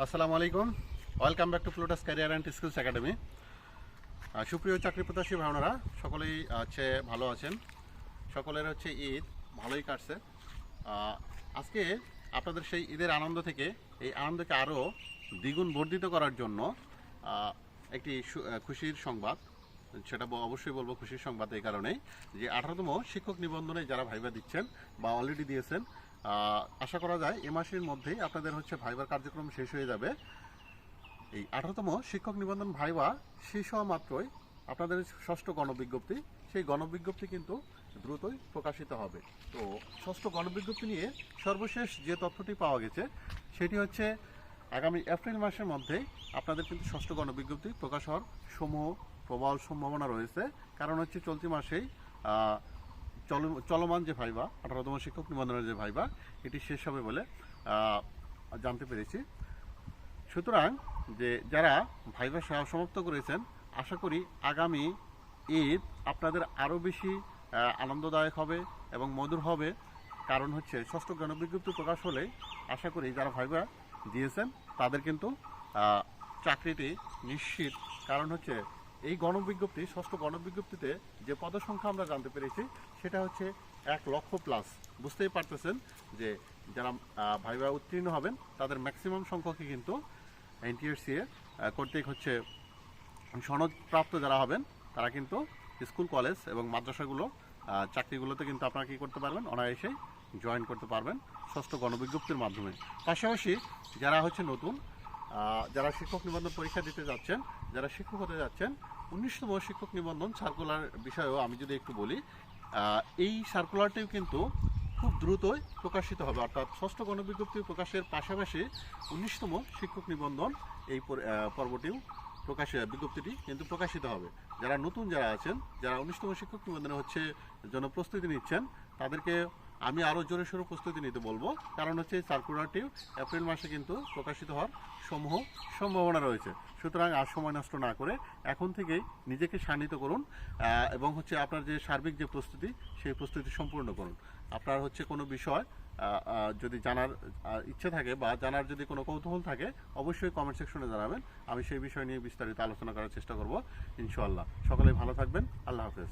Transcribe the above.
আসসালামু আলাইকুম। Welcome back to Plutus career and skills academy. সুপ্রিয় চাকরি প্রত্যাশী ভাইরা সকলেই ভালো আছেন। সকলের ঈদ ভালোই কাটছে। আজকে আপনাদের সেই ঈদের আনন্দ থেকে এই আনন্দকে আরও দ্বিগুণ বর্ধিত করার জন্য একটি খুশির সংবাদ, সেটা অবশ্যই বলবো খুশির সংবাদ এই কারণেই যে 18তম শিক্ষক নিবন্ধনে যারা ভাইবা দিচ্ছেন বা অলরেডি দিয়েছেন, আশা করা যায় এ মাসের মধ্যেই আপনাদের ভাইবার কার্যক্রম শেষ হয়ে যাবে। এই 18তম শিক্ষক নিবন্ধন ভাইবা শেষ হওয়া মাত্রই আপনাদের ষষ্ঠ গণবিজ্ঞপ্তি, সেই গণবিজ্ঞপ্তি কিন্তু দ্রুতই প্রকাশিত হবে। তো ষষ্ঠ গণবিজ্ঞপ্তি নিয়ে সর্বশেষ যে তথ্যটি পাওয়া গেছে সেটি হচ্ছে আগামী এপ্রিল মাসের মধ্যে আপনাদের কিন্তু ষষ্ঠ গণবিজ্ঞপ্তি প্রকাশ হওয়ার প্রবল সম্ভাবনা রয়েছে। কারণ চলতি মাসেই চলমান যে ভাইবা 18তম শিক্ষক নিবন্ধনের যে ভাইবা এটি শেষ হবে বলে জানতে পেরেছি। সুতরাং যে যারা ভাইবা সমাপ্ত করেছেন, আশা করি আগামী ঈদ আপনাদের আরও বেশি আনন্দদায়ক হবে এবং মধুর হবে। কারণ ষষ্ঠ গণবিজ্ঞপ্তি প্রকাশ হলে আশা করি যারা ভাইবা দিয়েছেন তাদের কিন্তু চাকরিটি নিশ্চিত। কারণ এই গণবিজ্ঞপ্তি, ষষ্ঠ গণবিজ্ঞপ্তিতে যে পদসংখ্যা আমরা জানতে পেরেছি সেটা 1,00,000+। বুঝতেই পারতেছেন যে যারা ভাইবা উত্তীর্ণ হবেন তাদের ম্যাক্সিমাম সংখ্যকই কিন্তু এনটিআরসি কর্তৃক সনদপ্রাপ্ত যারা হবেন তারা কিন্তু স্কুল, কলেজ এবং মাদ্রাসাগুলো চাকরিগুলোতে কিন্তু আপনারা কী করতে পারবেন, অনায়াসেই জয়েন করতে পারবেন ষষ্ঠ গণবিজ্ঞপ্তির মাধ্যমে। পাশাপাশি যারা নতুন, যারা শিক্ষক নিবন্ধন পরীক্ষা দিতে যাচ্ছেন, যারা শিক্ষক হতে যাচ্ছেন, 19তম শিক্ষক নিবন্ধন সার্কুলার বিষয়েও আমি যদি একটু বলি, এই সার্কুলারটিও কিন্তু খুব দ্রুতই প্রকাশিত হবে। অর্থাৎ ষষ্ঠ গণবিজ্ঞপ্তি প্রকাশের পাশাপাশি 19তম শিক্ষক নিবন্ধন এই পর্বটিও বিজ্ঞপ্তিটি কিন্তু প্রকাশিত হবে। যারা নতুন যারা আছেন, যারা 19তম শিক্ষক নিবন্ধনে জন্য প্রস্তুতি নিচ্ছেন, তাদেরকে আমি আরও জোরে সোরে প্রস্তুতি নিতে বলবো। কারণ এই সার্কুলারটিও এপ্রিল মাসে কিন্তু প্রকাশিত হওয়ার সম্ভাবনা রয়েছে। সুতরাং আর সময় নষ্ট না করে এখন থেকেই নিজেকে শানিত করুন এবং আপনার যে সার্বিক যে প্রস্তুতি, সেই প্রস্তুতি সম্পূর্ণ করুন। আপনার কোনো বিষয় যদি জানার ইচ্ছে থাকে বা জানার যদি কোনো কৌতূহল থাকে, অবশ্যই কমেন্ট সেকশনে জানাবেন। আমি সেই বিষয় নিয়ে বিস্তারিত আলোচনা করার চেষ্টা করব ইনশাআল্লাহ। সকলেই ভালো থাকবেন। আল্লাহ হাফেজ।